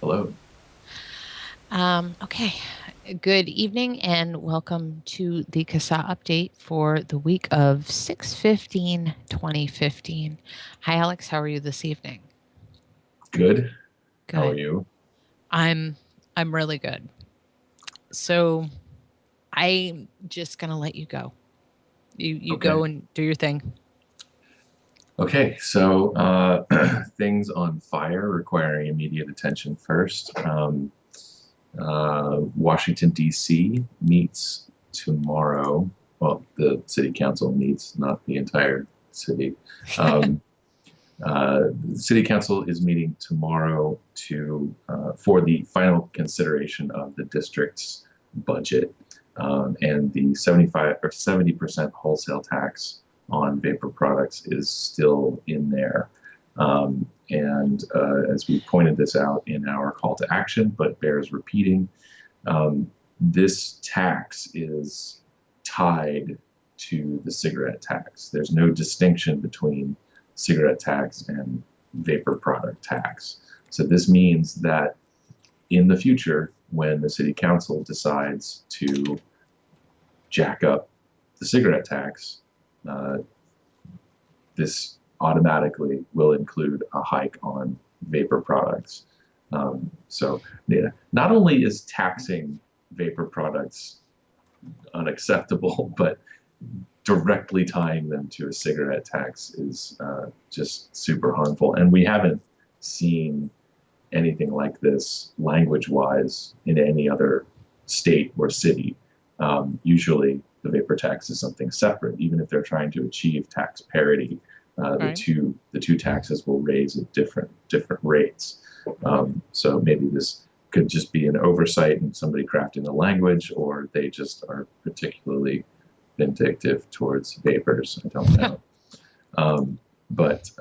Hello. Okay, good evening and welcome to the CASAA update for the week of 6/15/2015. Hi, Alex. How are you this evening? Good. How are Good. you? I'm I'm really good. So I'm just gonna let you go. You go Okay. and do your thing. Okay. So things on fire requiring immediate attention first. Washington, D.C. meets tomorrow. Well, the city council meets, not the entire city. Um, the city council is meeting tomorrow to for the final consideration of the district's budget and the 75 or 70% wholesale tax on vapor products is still in there. And as we pointed this out in our call to action, but bears repeating, this tax is tied to the cigarette tax. There's no distinction between cigarette tax and vapor product tax. So this means that in the future, when the city council decides to jack up the cigarette tax, uh, this automatically will include a hike on vapor products. So yeah, not only is taxing vapor products unacceptable, but directly tying them to a cigarette tax is just super harmful. And we haven't seen anything like this language-wise in any other state or city. Usually, the vapor tax is something separate, even if they're trying to achieve tax parity. The Right. two taxes will raise at different rates. Mhm. So maybe this could just be an oversight and somebody crafting the language, or they just are particularly vindictive towards vapors. I don't know. But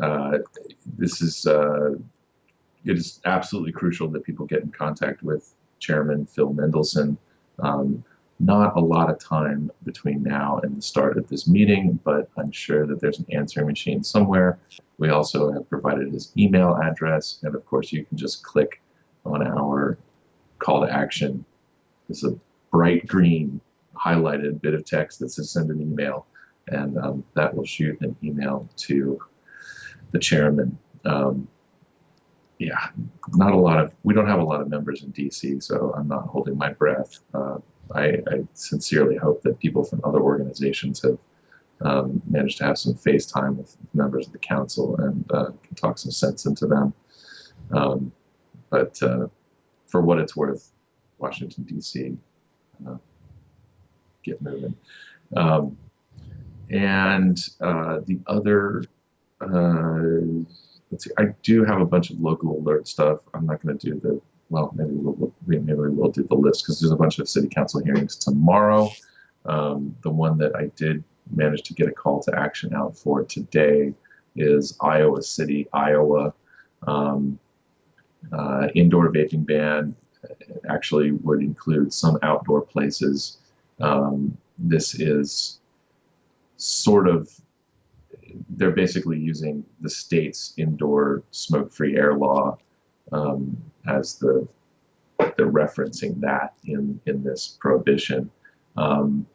this is it is absolutely crucial that people get in contact with Chairman Phil Mendelson. Um, not a lot of time between now and the start of this meeting, but I'm sure that there's an answering machine somewhere. We also have provided his email address, and of course, you can just click on our call to action. It's a bright green highlighted bit of text that says send an email, and that will shoot an email to the chairman. Um, yeah, not a lot of, we don't have a lot of members in DC, so I'm not holding my breath. I sincerely hope that people from other organizations have managed to have some face time with members of the council and can talk some sense into them. Um, but for what it's worth, Washington, D.C., uh, get moving. Um, and the other let's see, I do have a bunch of local alert stuff. I'm not going to do the, well, maybe we will do the list because there's a bunch of city council hearings tomorrow. The one that I did manage to get a call to action out for today is Iowa City, Iowa. Um, Indoor vaping ban actually would include some outdoor places. This is sort of, they're basically using the state's indoor smoke-free air law as they're referencing that in this prohibition. Um,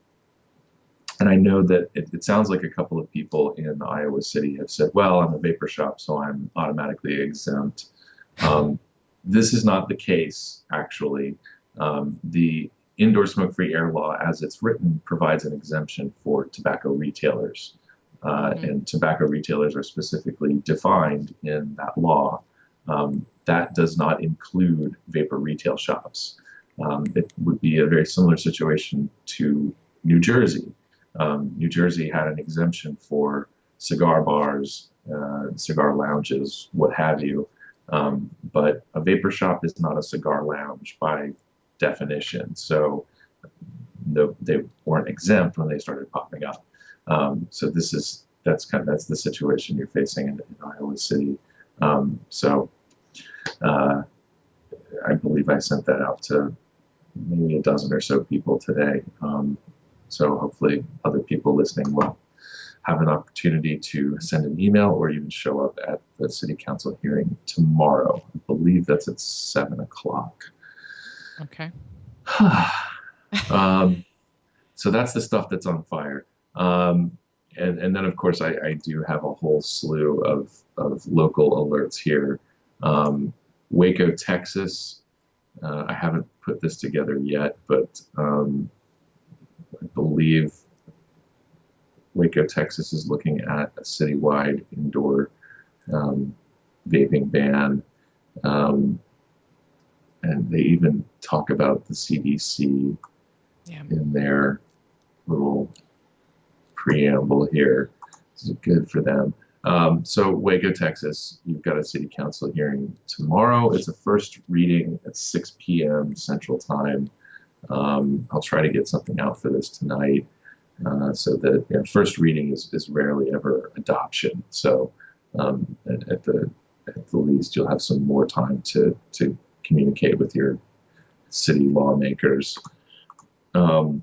and I know that it sounds like a couple of people in Iowa City have said, well, I'm a vapor shop, so I'm automatically exempt. Um, this is not the case, actually. The indoor smoke-free air law, as it's written, provides an exemption for tobacco retailers. Mhm. And tobacco retailers are specifically defined in that law. That does not include vapor retail shops. It would be a very similar situation to New Jersey. New Jersey had an exemption for cigar bars, cigar lounges, what have you. But a vapor shop is not a cigar lounge by definition. So they weren't exempt when they started popping up. So that's the situation you're facing in Iowa City. So uh, I believe I sent that out to maybe a dozen or so people today. So hopefully other people listening will have an opportunity to send an email or even show up at the city council hearing tomorrow. I believe that's at 7 o'clock. Okay. So that's the stuff that's on fire. And then, of course, I do have a whole slew of local alerts here. Waco, Texas. I haven't put this together yet, but I believe Waco, Texas is looking at a citywide indoor vaping ban. And they even talk about the CDC in their little preamble here. This is good for them. So Waco, Texas, you've got a city council hearing tomorrow. It's a first reading at 6 p.m. Central Time. I'll try to get something out for this tonight. So that first reading is rarely ever adoption. So at the least, you'll have some more time to communicate with your city lawmakers. And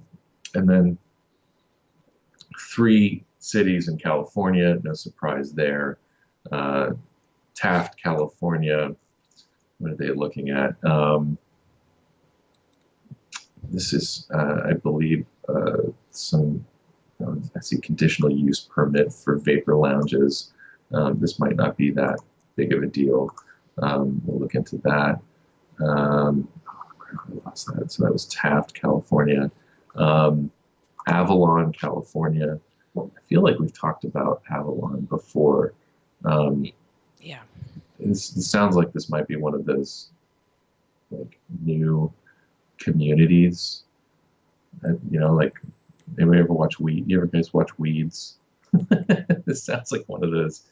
then 3 cities in California, no surprise there. Taft, California, what are they looking at? This is, I believe, some, I see conditional use permit for vapor lounges. This might not be that big of a deal. We'll look into that. I lost that. So that was Taft, California. Avalon, California. I feel like we've talked about Avalon before. Yeah. It sounds like this might be one of those like new communities. Like anybody ever watch Weeds? You ever guys watch Weeds? This sounds like one of those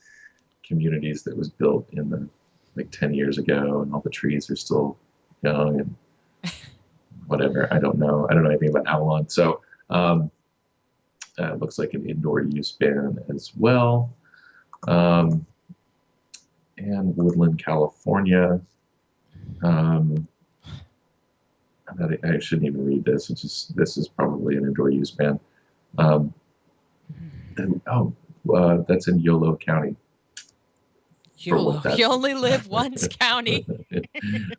communities that was built in the 10 years ago, and all the trees are still young and whatever. I don't know anything about Avalon. So it looks like an indoor use ban as well. And Woodland, California. I shouldn't even read this. This is probably an indoor use ban. That's in Yolo County. You only live once, county.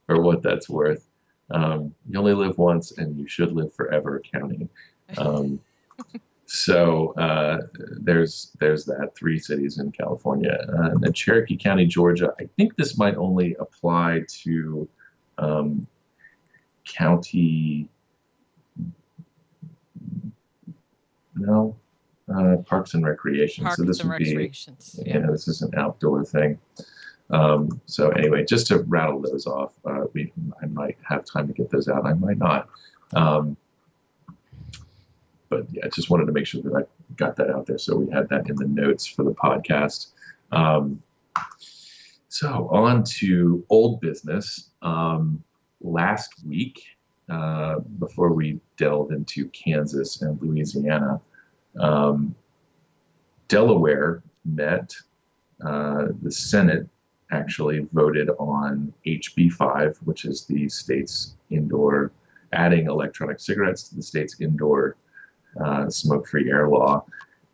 For what that's worth. You only live once, and you should live forever, county. So there's that 3 cities in California. And Cherokee County, Georgia. I think this might only apply to county. No, Parks and Recreation. So this would be, this is an outdoor thing. So anyway, just to rattle those off, I might have time to get those out. I might not. But yeah, I just wanted to make sure that I got that out there. So we had that in the notes for the podcast. So on to old business. Last week, before we delved into Kansas and Louisiana, Delaware met. The Senate actually voted on HB 5, which is the state's indoor, adding electronic cigarettes to the state's indoor smoke-free air law,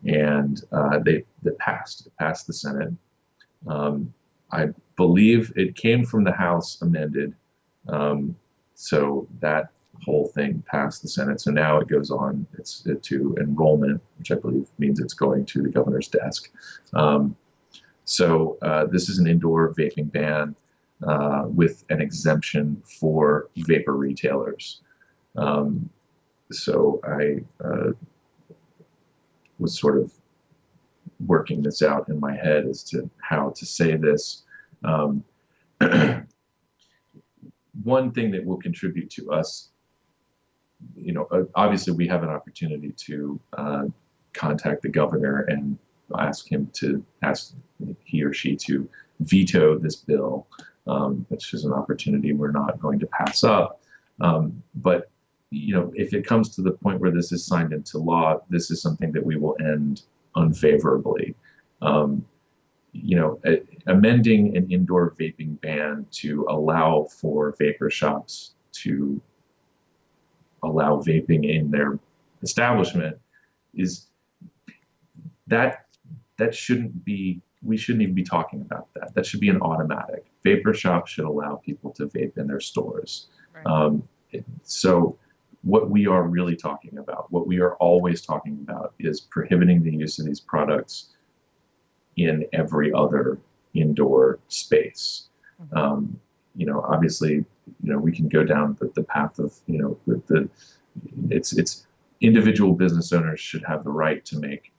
and they passed. It passed the Senate. I believe it came from the House amended, so that whole thing passed the Senate. So now it goes on to enrollment, which I believe means it's going to the governor's desk. So this is an indoor vaping ban with an exemption for vapor retailers. So I was sort of working this out in my head as to how to say this. One thing that will contribute to us, obviously we have an opportunity to contact the governor and ask he or she to veto this bill, which is an opportunity we're not going to pass up. But if it comes to the point where this is signed into law, this is something that we will end unfavorably. Amending an indoor vaping ban to allow for vapor shops to allow vaping in their establishment that that shouldn't be, we shouldn't even be talking about that. That should be an automatic. Vapor shops should allow people to vape in their stores. Right. So what we are really talking about, what we are always talking about, is prohibiting the use of these products in every other indoor space. Obviously, we can go down the path of, it's individual business owners should have the right to make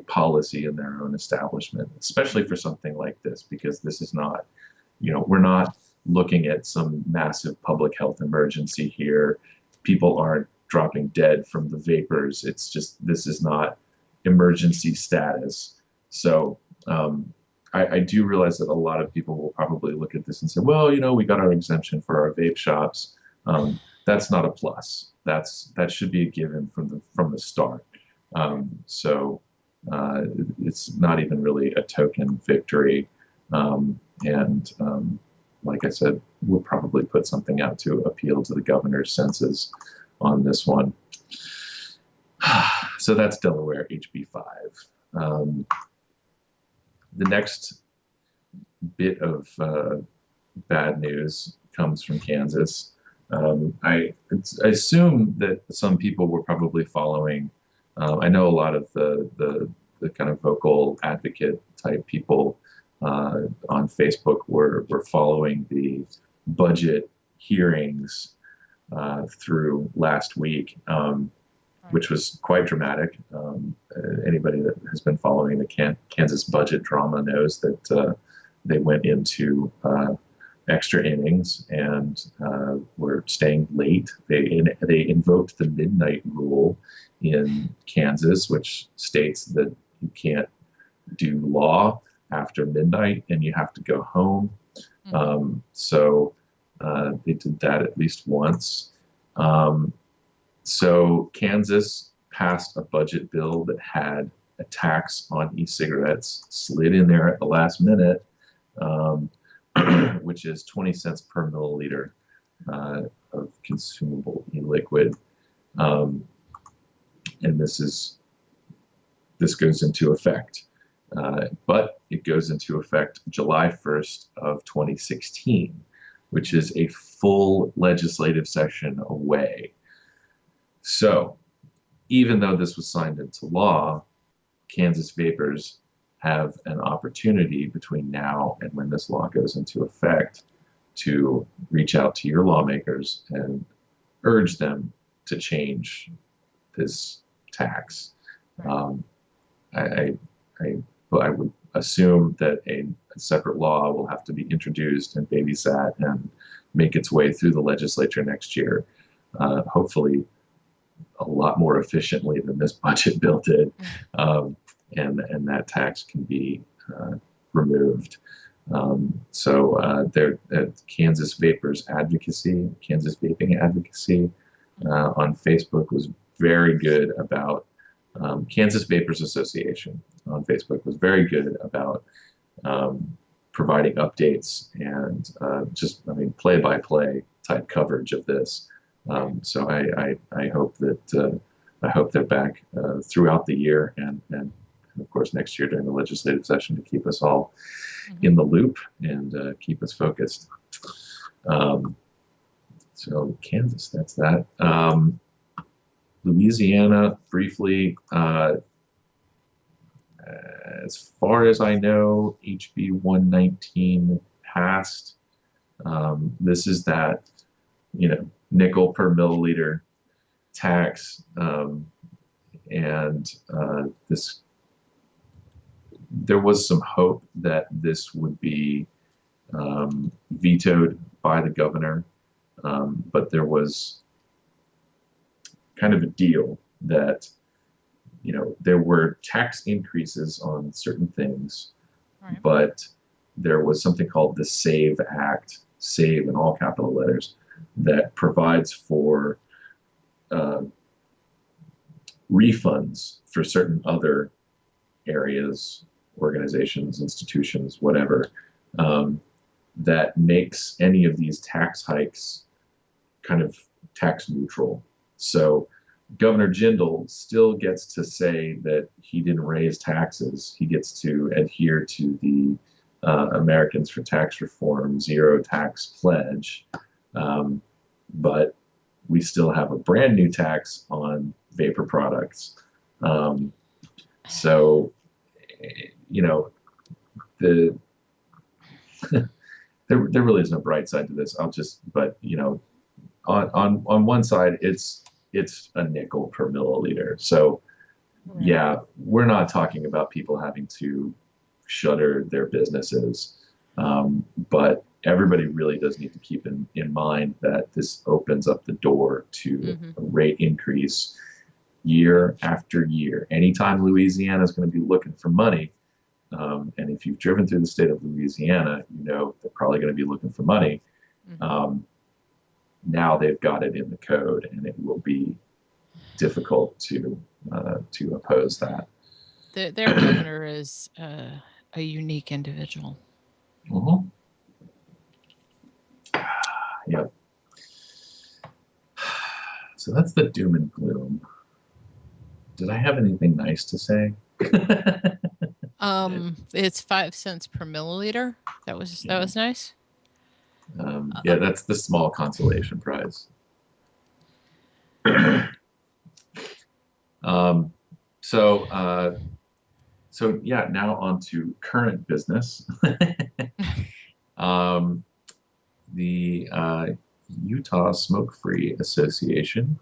policy in their own establishment, especially for something like this, because this is not, we're not looking at some massive public health emergency here. People aren't dropping dead from the vapors. It's just, this is not emergency status. So I do realize that a lot of people will probably look at this and say, well, we got our exemption for our vape shops. That's not a plus. That should be a given from the start. So it's not even really a token victory. Like I said, we'll probably put something out to appeal to the governor's senses on this one. So that's Delaware HB 5. The next bit of bad news comes from Kansas. I assume that some people were probably following. I know a lot of the kind of vocal advocate type people on Facebook were following the budget hearings through last week, which was quite dramatic. Anybody that has been following the Kansas budget drama knows that they went into extra innings and were staying late. They invoked the midnight rule in Kansas, which states that you can't do law after midnight and you have to go home. So they did that at least once. So Kansas passed a budget bill that had a tax on e-cigarettes slid in there at the last minute, which is 20 cents per milliliter of consumable e-liquid. And this goes into effect. But it goes into effect July 1st of 2016, which is a full legislative session away. So even though this was signed into law, Kansas vapors have an opportunity between now and when this law goes into effect to reach out to your lawmakers and urge them to change this tax. I would assume that a separate law will have to be introduced and babysat and make its way through the legislature next year, hopefully a lot more efficiently than this budget bill did, and that tax can be removed. So Kansas Vapors Advocacy, Kansas Vaping Advocacy on Facebook was very good about, Kansas Vapors Association on Facebook was very good about providing updates and play-by-play type coverage of this. So I hope that they're back throughout the year and of course next year during the legislative session to keep us all in the loop and keep us focused. So Kansas, that's that. Louisiana, briefly, as far as I know, HB 119 passed. This is that, nickel per milliliter tax, and there was some hope that this would be vetoed by the governor, but there was kind of a deal that there were tax increases on certain things, right, but there was something called the SAVE Act, SAVE in all capital letters, that provides for refunds for certain other areas, organizations, institutions, whatever, that makes any of these tax hikes kind of tax neutral. So Governor Jindal still gets to say that he didn't raise taxes. He gets to adhere to the Americans for Tax Reform zero tax pledge. But we still have a brand new tax on vapor products. So, you know, the there really is no bright side to this. But you know, on one side, it's a nickel per milliliter. So Right. yeah, we're not talking about people having to shutter their businesses. But everybody really does need to keep in mind that this opens up the door to a rate increase year after year. Anytime Louisiana is going to be looking for money, and if you've driven through the state of Louisiana, you know they're probably going to be looking for money. Now they've got it in the code, and it will be difficult to oppose that. Their governor is a unique individual. Mm-hmm. Yep. So that's the doom and gloom. Did I have anything nice to say? It's 5 cents per milliliter. That was nice. Yeah, that's the small consolation prize. So yeah, now on to current business. The Utah Smokefree Association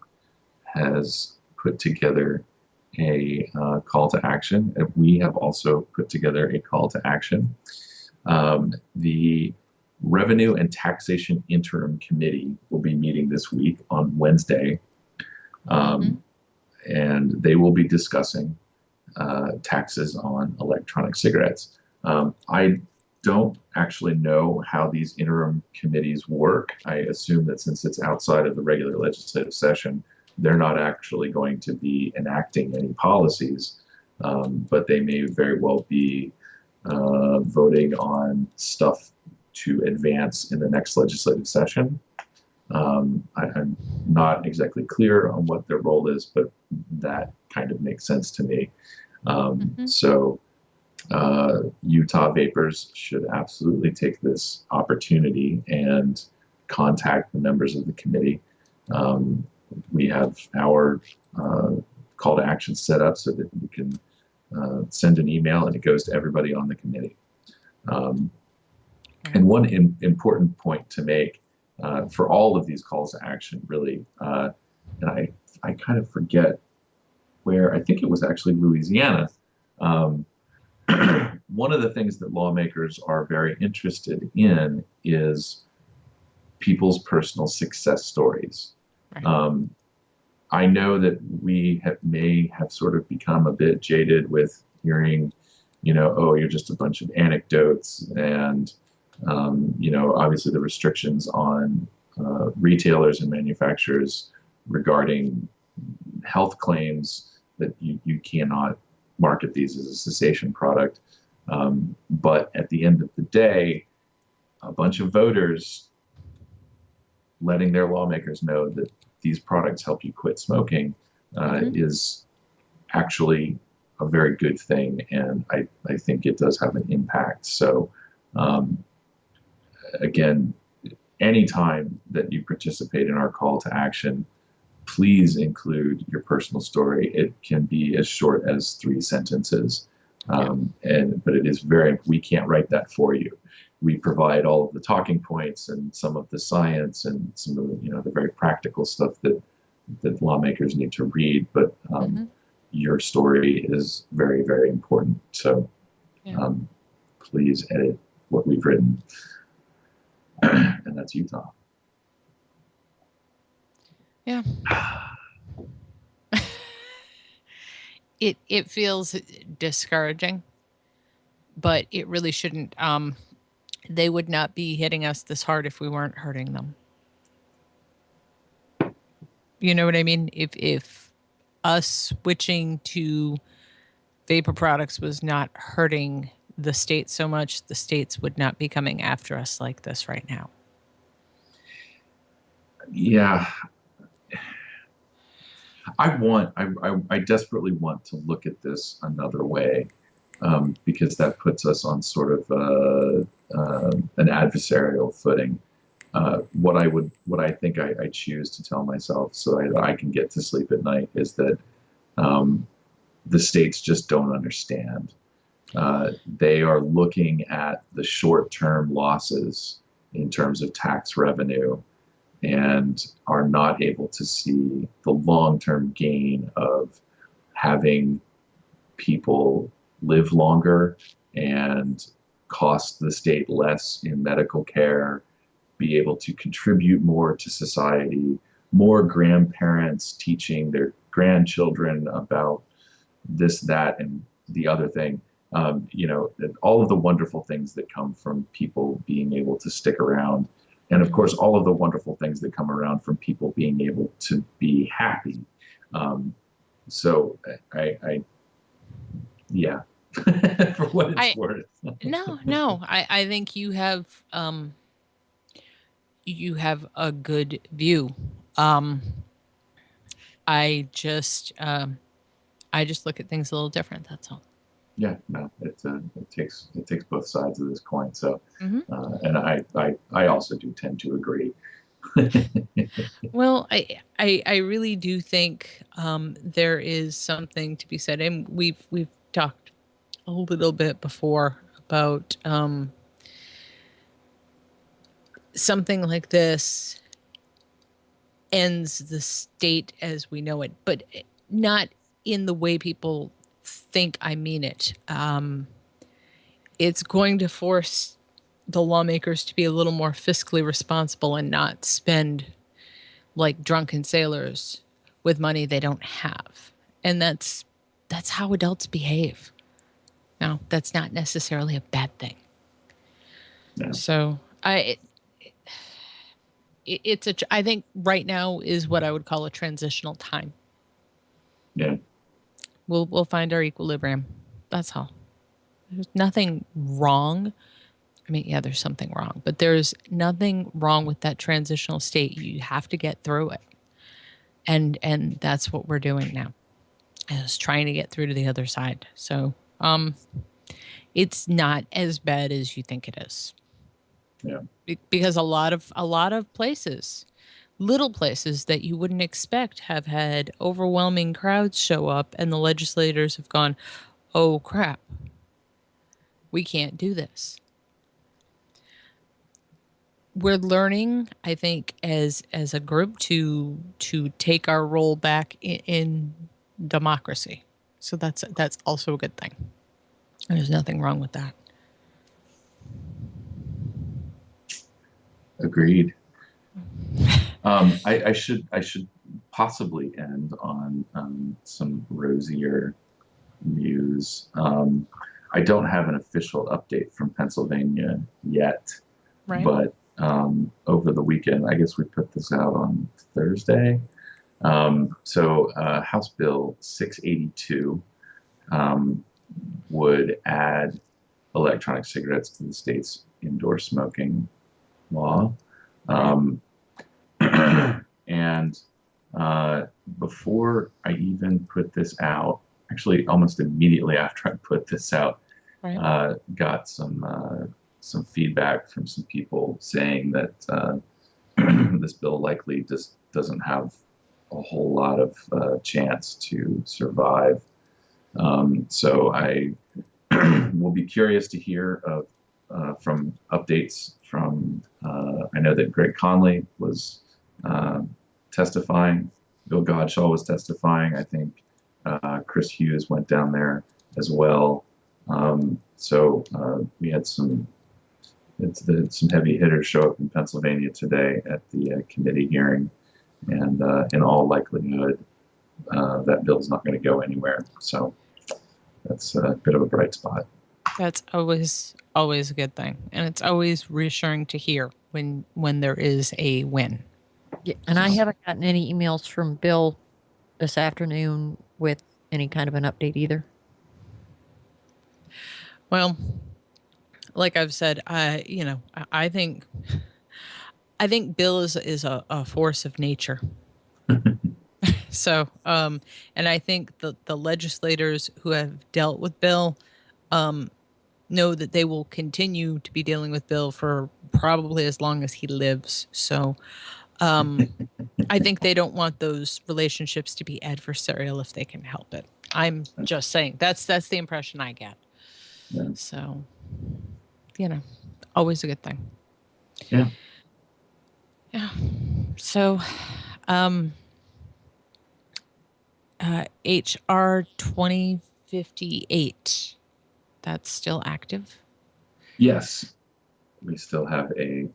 has put together a call to action. And we have also put together a call to action. The Revenue and Taxation Interim Committee will be meeting this week on Wednesday, and they will be discussing taxes on electronic cigarettes. I don't actually know how these interim committees work. I assume that since it's outside of the regular legislative session, they're not actually going to be enacting any policies, but they may very well be voting on stuff to advance in the next legislative session. I'm not exactly clear on what their role is, but that kind of makes sense to me. So Utah vapors should absolutely take this opportunity and contact the members of the committee. We have our call to action set up so that you can send an email and it goes to everybody on the committee. And one important point to make for all of these calls to action, really, and I kind of forget where, I think it was actually Louisiana. One of the things that lawmakers are very interested in is people's personal success stories. Right. I know that we may have sort of become a bit jaded with hearing, you know, oh, you're just a bunch of anecdotes, and you know, obviously the restrictions on retailers and manufacturers regarding health claims that you cannot market these as a cessation product. But at the end of the day, a bunch of voters letting their lawmakers know that these products help you quit smoking is actually a very good thing. And I think it does have an impact. So again, anytime that you participate in our call to action, please include your personal story. It can be as short as 3 sentences. But it is we can't write that for you. We provide all of the talking points and some of the science and some of the, you know, the very practical stuff that lawmakers need to read. But your story is very, very important. So please edit what we've written. And that's Utah. Yeah. It feels discouraging, but it really shouldn't. They would not be hitting us this hard if we weren't hurting them. You know what I mean? If us switching to vapor products was not hurting the states so much, the states would not be coming after us like this right now. Yeah. I desperately want to look at this another way, because that puts us on sort of an adversarial footing. What I think I choose to tell myself so I can get to sleep at night is that um, the states just don't understand. They are looking at the short-term losses in terms of tax revenue and are not able to see the long-term gain of having people live longer and cost the state less in medical care, be able to contribute more to society, more grandparents teaching their grandchildren about this, that, and the other thing. All of the wonderful things that come from people being able to stick around. And of course, all of the wonderful things that come around from people being able to be happy. Um, so yeah, for what it's I worth. no. I think you have a good view. Um, I just look at things a little different. That's all. Yeah, no, it takes both sides of this coin. So, Hmm. and I also do tend to agree. Well, I really do think there is something to be said, and we've talked a little bit before about something like this ends the state as we know it, but not in the way people think I mean it. It's going to force the lawmakers to be a little more fiscally responsible and not spend like drunken sailors with money they don't have. And that's how adults behave. Now, that's not necessarily a bad thing. Yeah, So it's I think right now is what I would call a transitional time. yeah, We'll find our equilibrium. That's all. There's nothing wrong. I mean, yeah, there's something wrong, but there's nothing wrong with that transitional state. You have to get through it. And that's what we're doing now. Is trying to get through to the other side. So, it's not as bad as you think it is. yeah, Because a lot of places, little places that you wouldn't expect have had overwhelming crowds show up and the legislators have gone, "Oh crap. We can't do this." We're learning, I think, as a group to take our role back in democracy. So that's also a good thing. There's nothing wrong with that. agreed. I should possibly end on some rosier news. I don't have an official update from Pennsylvania yet, Right? but over the weekend, I guess we put this out on Thursday. House Bill 682 um, would add electronic cigarettes to the state's indoor smoking law. Right. Um, and before I even put this out, actually almost immediately after I put this out, Right. got some feedback from some people saying that this bill likely just doesn't have a whole lot of chance to survive. So I will be curious to hear of from updates from. I know that Greg Conley was testifying. Bill Godshaw was testifying. I think Chris Hughes went down there as well. We had some heavy hitters show up in Pennsylvania today at the committee hearing, and in all likelihood, that bill's not going to go anywhere. So that's a bit of a bright spot. That's always a good thing, and it's always reassuring to hear when there is a win. Yeah, and I haven't gotten any emails from Bill this afternoon with any kind of an update either. Well, like I've said, I think Bill is a force of nature. So, and I think the legislators who have dealt with Bill know that they will continue to be dealing with Bill for probably as long as he lives. So, I think they don't want those relationships to be adversarial if they can help it. I'm just saying that's the impression I get. Yeah. So, always a good thing. Yeah. Yeah. So, HR 2058, that's still active. Yes, we still have a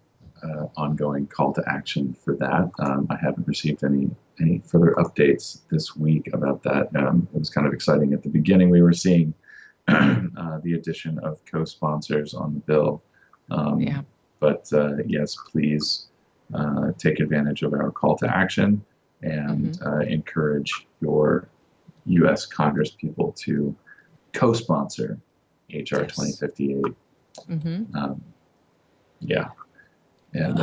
ongoing call to action for that. I haven't received any further updates this week about that. It was kind of exciting at the beginning. We were seeing the addition of co-sponsors on the bill. But yes, please take advantage of our call to action and encourage your U.S. Congress people to co-sponsor HR 2058. Yeah. And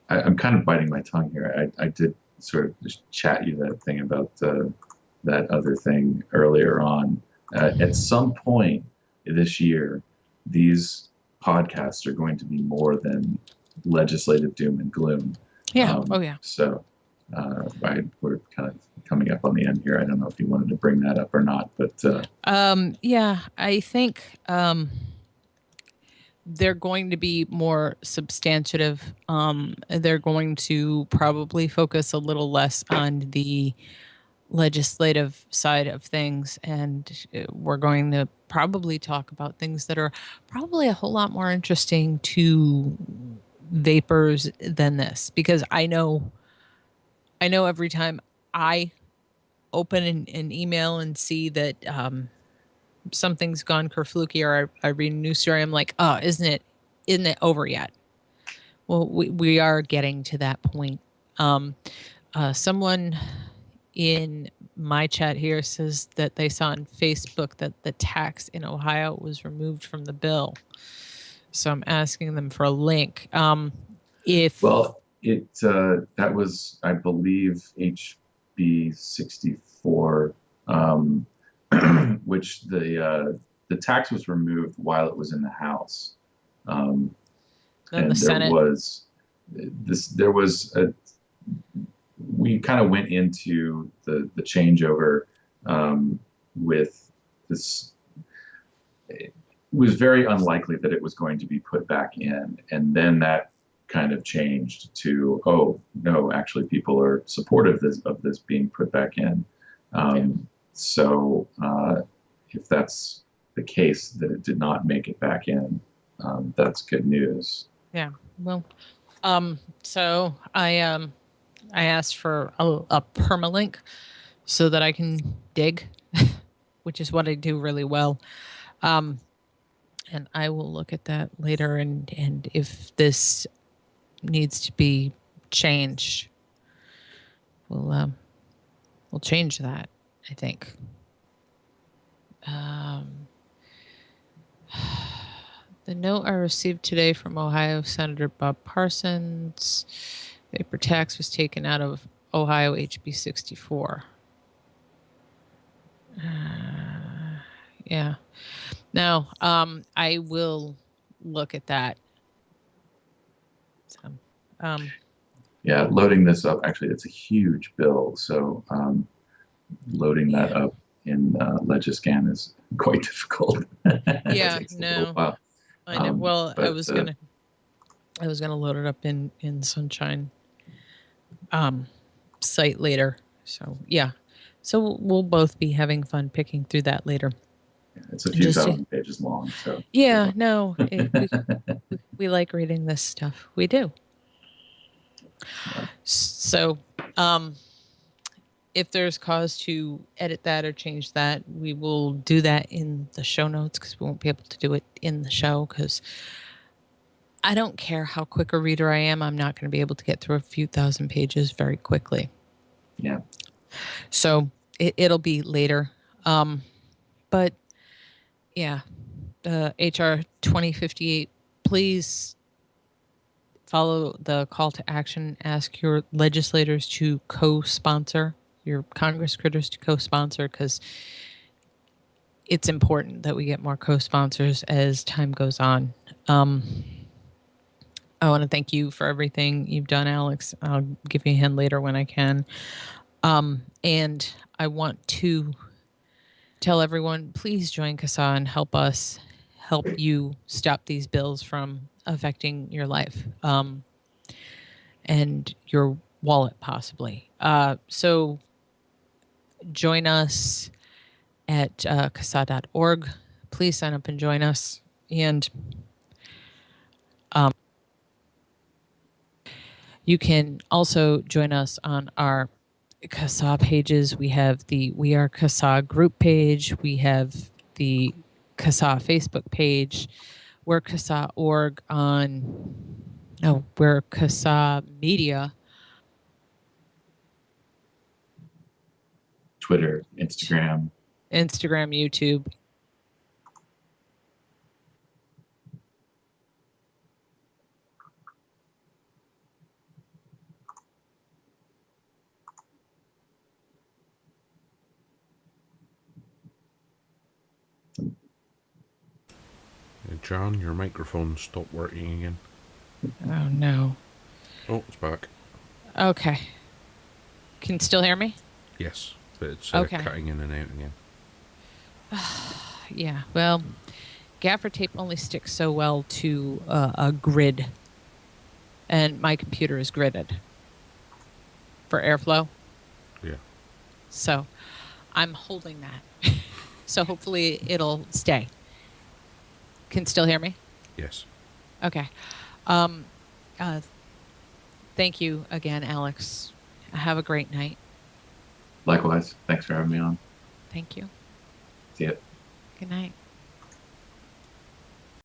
I'm kind of biting my tongue here. I did sort of just chat you that thing about that other thing earlier on. At some point this year, these podcasts are going to be more than legislative doom and gloom. Yeah. So we're kind of coming up on the end here. I don't know if you wanted to bring that up or not, but yeah, I think they're going to be more substantive. They're going to probably focus a little less on the legislative side of things, and we're going to probably talk about things that are probably a whole lot more interesting to vapors than this, because I know every time I open an email and see that something's gone kerfluky, or I read a news story, I'm like, oh, isn't it over yet? Well, we are getting to that point. Someone in my chat here says that they saw on Facebook that the tax in Ohio was removed from the bill. So I'm asking them for a link. That was, I believe, HB 64, which the tax was removed while it was in the House. And the Senate. We kind of went into the changeover with this. It was very unlikely that it was going to be put back in, and then that kind of changed to, oh no, actually people are supportive of this being put back in. So if that's the case, that it did not make it back in, that's good news. Yeah. Well, so I asked for a permalink so that I can dig, which is what I do really well. And I will look at that later, and if this needs to be changed, we'll change that, I think. The note I received today from Ohio Senator Bob Parsons: vapor tax was taken out of Ohio HB 64. Yeah. Now, I will look at that. So, yeah, loading this up, actually, it's a huge bill. So loading that up in Legiscan is quite difficult. Yeah, no. I know. Well, but, I was gonna load it up in Sunshine site later. So yeah, so we'll both be having fun picking through that later. Yeah, it's a few thousand pages long. So yeah, no, we like reading this stuff. We do. Yeah. So if there's cause to edit that or change that, we will do that in the show notes, because we won't be able to do it in the show, because I don't care how quick a reader I am. I'm not going to be able to get through a few thousand pages very quickly. Yeah. So it'll be later. But yeah, HR 2058, please follow the call to action. Ask your legislators to co-sponsor your Congress critters to co-sponsor, because it's important that we get more co-sponsors as time goes on. I want to thank you for everything you've done, Alex. I'll give you a hand later when I can. And I want to tell everyone, please join CASAA and help us help you stop these bills from affecting your life and your wallet, possibly. So join us at CASAA.org. Please sign up and join us. And you can also join us on our CASAA pages. We have the We Are CASAA group page. We have the CASAA Facebook page. We're CASAA.org on, no, we're CASAA Media. Twitter, Instagram, YouTube. John, your microphone stopped working again. Oh, no. Oh, it's back. Okay. Can you still hear me? Yes, but it's Okay. cutting in and out again. Yeah, well, gaffer tape only sticks so well to a grid, and my computer is gridded for airflow. Yeah. So I'm holding that. So hopefully it'll stay. Can still hear me? Yes. Okay. Thank you again, Alex. Have a great night. Likewise. Thanks for having me on. Thank you. See ya. Good night.